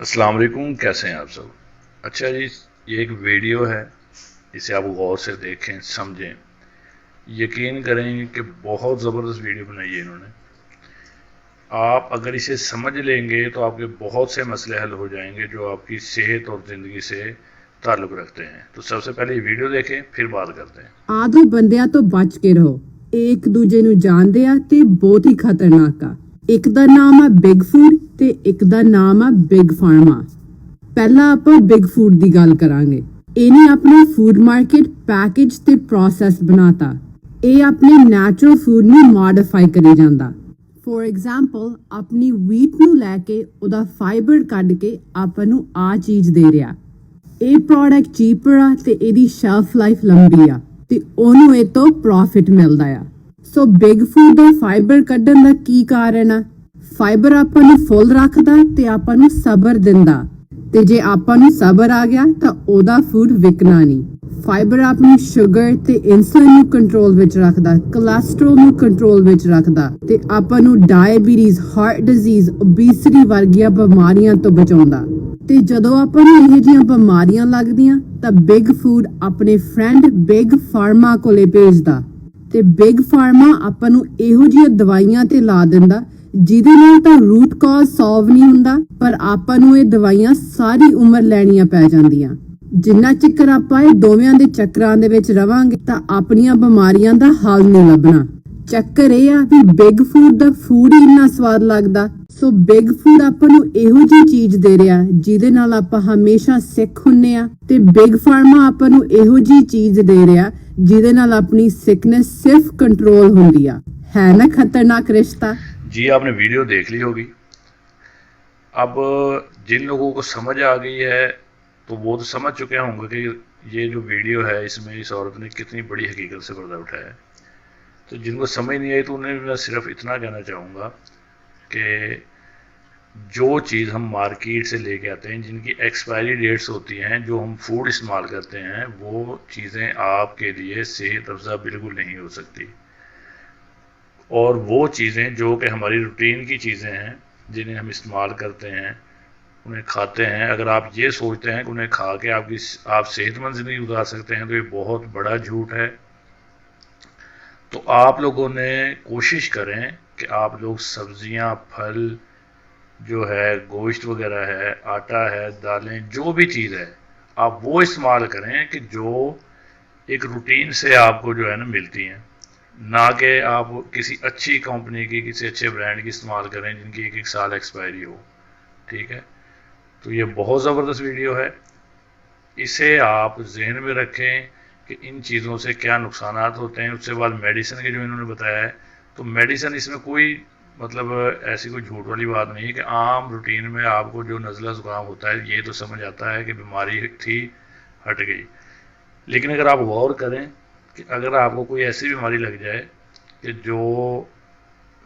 अस्सलाम वालेकुम, कैसे हैं आप सब। अच्छा जी, ये एक वीडियो है, इसे आप गौर से देखें, समझें। यकीन करें कि बहुत ज़बरदस्त वीडियो बनाई है इन्होंने। आप अगर इसे समझ लेंगे तो आपके बहुत से मसले हल हो जाएंगे जो आपकी सेहत और ज़िंदगी से ताल्लुक़ रखते हैं। तो सबसे पहले ये वीडियो देखें, फिर बात करते हैं। ਆਦਿ ਬੰਦਿਆਂ ਤੋਂ ਬਚ ਕੇ ਰਹੋ। ਇੱਕ ਦੂਜੇ ਨੂੰ ਜਾਣਦੇ ਆ ਤੇ ਬਹੁਤ ਹੀ ਖਤਰਨਾਕ ਆ। ਇੱਕ ਦਾ ਨਾਮ ਆ ਬਿਗ ਫੂਡ ਤੇ ਇੱਕ ਦਾ ਨਾਮ ਆ ਬਿਗ ਫਾਰਮਾ। ਪਹਿਲਾਂ ਆਪਾਂ ਬਿਗ ਫੂਡ ਦੀ ਗੱਲ ਕਰਾਂਗੇ। ਇਹਨੇ ਆਪਣਾ ਫੂਡ ਮਾਰਕੀਟ ਪੈਕੇਜ ਤੇ ਪ੍ਰੋਸੈਸ ਬਣਾਤਾ। ਇਹ ਆਪਣੇ ਨੈਚੁਰਲ ਫੂਡ ਨੂੰ ਮੋਡੀਫਾਈ ਕਰੀ ਜਾਂਦਾ। ਫੋਰ ਐਗਜ਼ਾਮਪਲ ਆਪਣੀ ਵੀਟ ਨੂੰ ਲੈ ਕੇ ਉਹਦਾ ਫਾਈਬਰ ਕੱਢ ਕੇ ਆਪਾਂ ਨੂੰ ਆ ਚੀਜ਼ ਦੇ ਰਿਹਾ। ਇਹ ਪ੍ਰੋਡਕਟ ਚੀਪਰ ਆ ਤੇ ਇਹਦੀ ਸ਼ੈਲਫ ਲਾਈਫ ਲੰਬੀ ਆ ਤੇ ਉਹਨੂੰ ਇਹ ਤੋਂ ਪ੍ਰੋਫਿਟ ਮਿਲਦਾ ਆ। ਸੋ ਬਿਗ ਫੂਡ ਦਾ ਫਾਈਬਰ ਕੱਢਣ ਦਾ ਕੀ ਕਾਰਨ ਆ? ਫਾਈਬਰ ਆਪਾਂ ਨੂੰ ਫੁੱਲ ਰੱਖਦਾ ਤੇ ਆਪਾਂ ਨੂੰ ਸਬਰ ਦਿੰਦਾ, ਤੇ ਜੇ ਆਪਾਂ ਨੂੰ ਸਬਰ ਆ ਗਿਆ ਤਾਂ ਉਹਦਾ ਫੂਡ ਵਿਕਣਾ ਨਹੀਂ। ਫਾਈਬਰ ਆਪਣੀ ਸ਼ੂਗਰ ਤੇ ਇਨਸੂਲਿਨ ਨੂੰ ਕੰਟਰੋਲ ਵਿੱਚ ਰੱਖਦਾ, ਕੋਲੇਸਟ੍ਰੋਲ ਨੂੰ ਕੰਟਰੋਲ ਵਿੱਚ ਰੱਖਦਾ ਤੇ ਆਪਾਂ ਨੂੰ ਡਾਇਬੀਟੀਜ਼, ਹਾਰਟ ਡਿਜ਼ੀਜ਼, ਓਬੈਸਿਟੀ ਵਰਗੀਆਂ ਬਿਮਾਰੀਆਂ ਤੋਂ ਬਚਾਉਂਦਾ। ਤੇ ਜਦੋਂ ਆਪਾਂ ਨੂੰ ਇਹੋ ਜਿਹੀਆਂ ਬਿਮਾਰੀਆਂ ਲੱਗਦੀਆਂ ਤਾਂ ਬਿਗ ਫੂਡ ਆਪਣੇ ਫਰੈਂਡ ਬਿਗ ਫਾਰਮਾ ਕੋਲੇ ਭੇਜਦਾ ਤੇ ਬਿਗ ਫਾਰਮਾ ਆਪਾਂ ਨੂੰ ਇਹੋ ਜਿਹੀਆਂ ਦਵਾਈਆਂ ਤੇ ਲਾ ਦਿੰਦਾ ਜਿਹਦੇ ਨਾਲ ਤਾਂ ਰੂਟ ਕਾਜ਼ ਸੋਲਵ ਨਹੀਂ ਹੁੰਦਾ, ਪਰ ਆਪਾਂ ਨੂੰ ਇਹ ਦਵਾਈਆਂ ਸਾਰੀ ਉਮਰ ਲੈਣੀਆਂ ਪੈ ਜਾਂਦੀਆਂ। ਜਿੰਨਾ ਚਿਰ ਆਪਾਂ ਇਹ ਦੋਵਾਂ ਦੇ ਚੱਕਰਾਂ ਦੇ ਵਿੱਚ ਰਵਾਂਗੇ ਤਾਂ ਆਪਣੀਆਂ ਬਿਮਾਰੀਆਂ ਦਾ ਹੱਲ ਨਹੀਂ ਲੱਭਣਾ। ਚੱਕਰ ਇਹ ਆ ਵੀ ਬਿਗ ਫੂਡ ਦਾ ਫੂਡ ਹੀ ਇੰਨਾ ਸਵਾਦ ਲੱਗਦਾ। ਸੋ ਬਿਗ ਫੂਡ ਆਪਾਂ ਨੂੰ ਇਹੋ ਜਿਹੀ ਚੀਜ਼ ਦੇ ਰਿਹਾ ਜਿਹਦੇ ਨਾਲ ਆਪਾਂ ਹਮੇਸ਼ਾ ਸਿੱਖ ਹੁੰਨੇ ਆ, ਤੇ ਬਿਗ ਫਾਰਮਾ ਆਪਾਂ ਨੂੰ ਇਹੋ ਜਿਹੀ ਚੀਜ਼ ਦੇ ਰਿਹਾ ਜਿਹਦੇ ਨਾਲ ਆਪਣੀ ਸਿਕਨੈਸ सिर्फ कंट्रोल ਹੁੰਦੀ ਆ। है ना खतरनाक रिश्ता। जी, आपने वीडियो देख ली होगी। अब जिन लोगों को समझ आ गई है तो वो तो समझ चुके होंगे कि ये जो वीडियो है इसमें इस औरत ने कितनी बड़ी हकीकत से पर्दा उठाया है। तो जिनको समझ नहीं आई तो उन्हें मैं सिर्फ इतना कहना चाहूँगा कि जो चीज़ हम मार्केट से लेके आते हैं, जिनकी एक्सपायरी डेट्स होती हैं, जो हम फूड इस्तेमाल करते हैं, वो चीज़ें आपके लिए सेहत अफ़ज़ा बिल्कुल नहीं हो सकती। और वो चीज़ें जो कि हमारी रूटीन की चीज़ें हैं, जिन्हें हम इस्तेमाल करते हैं, उन्हें खाते हैं, अगर आप ये सोचते हैं कि उन्हें खा के आप सेहतमंद ज़िंदगी गुजार सकते हैं तो ये बहुत बड़ा झूठ है। तो आप लोगों ने कोशिश करें कि आप लोग सब्जियां, फल जो है, गोश्त वगैरह है, आटा है, दालें, जो भी चीज़ है, आप वो इस्तेमाल करें कि जो एक रूटीन से आपको जो है ना मिलती हैं, ना कि आप किसी अच्छी कंपनी की, किसी अच्छे ब्रांड की इस्तेमाल करें जिनकी एक एक साल एक्सपायरी हो। ठीक है, तो ये बहुत ज़बरदस्त वीडियो है, इसे आप जहन में रखें कि इन चीज़ों से क्या नुकसानात होते हैं। उसके बाद मेडिसिन के जो इन्होंने बताया है, तो मेडिसिन इसमें कोई मतलब ऐसी कोई झूठ वाली बात नहीं है कि आम रूटीन में आपको जो नज़ला ज़ुकाम होता है ये तो समझ आता है कि बीमारी थी, हट गई। लेकिन अगर आप गौर करें कि अगर आपको कोई ऐसी बीमारी लग जाए कि जो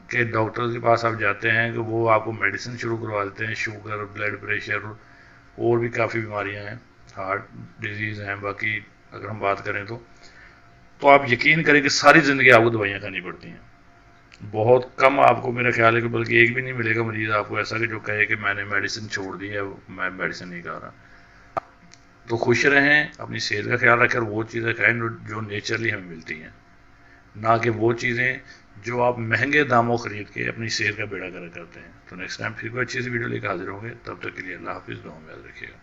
कि डॉक्टर के पास आप जाते हैं कि वो आपको मेडिसिन शुरू करवा देते हैं, शुगर, ब्लड प्रेशर और भी काफ़ी बीमारियां हैं, हार्ट डिजीज़ हैं, बाकी अगर हम बात करें तो आप यकीन करें कि सारी ज़िंदगी आपको दवाइयाँ खानी पड़ती हैं। बहुत कम आपको, मेरा ख्याल है कि बल्कि एक भी नहीं मिलेगा मरीज़ आपको ऐसा कि जो कहे कि मैंने मेडिसिन छोड़ दी है, मैं मेडिसिन नहीं खा रहा। तो खुश रहें, अपनी सेहत का ख्याल रखें और वो चीज़ें खाएं जो नेचुरली हमें मिलती हैं, ना कि वो चीज़ें जो आप महंगे दामों ख़रीद के अपनी सेहत का बेड़ा गर्क करते हैं। तो नेक्स्ट टाइम फिर कोई अच्छी सी वीडियो लेकर हाजिर होंगे, तब तक के लिए अल्लाह हाफिज़, दुआ में याद रखिएगा।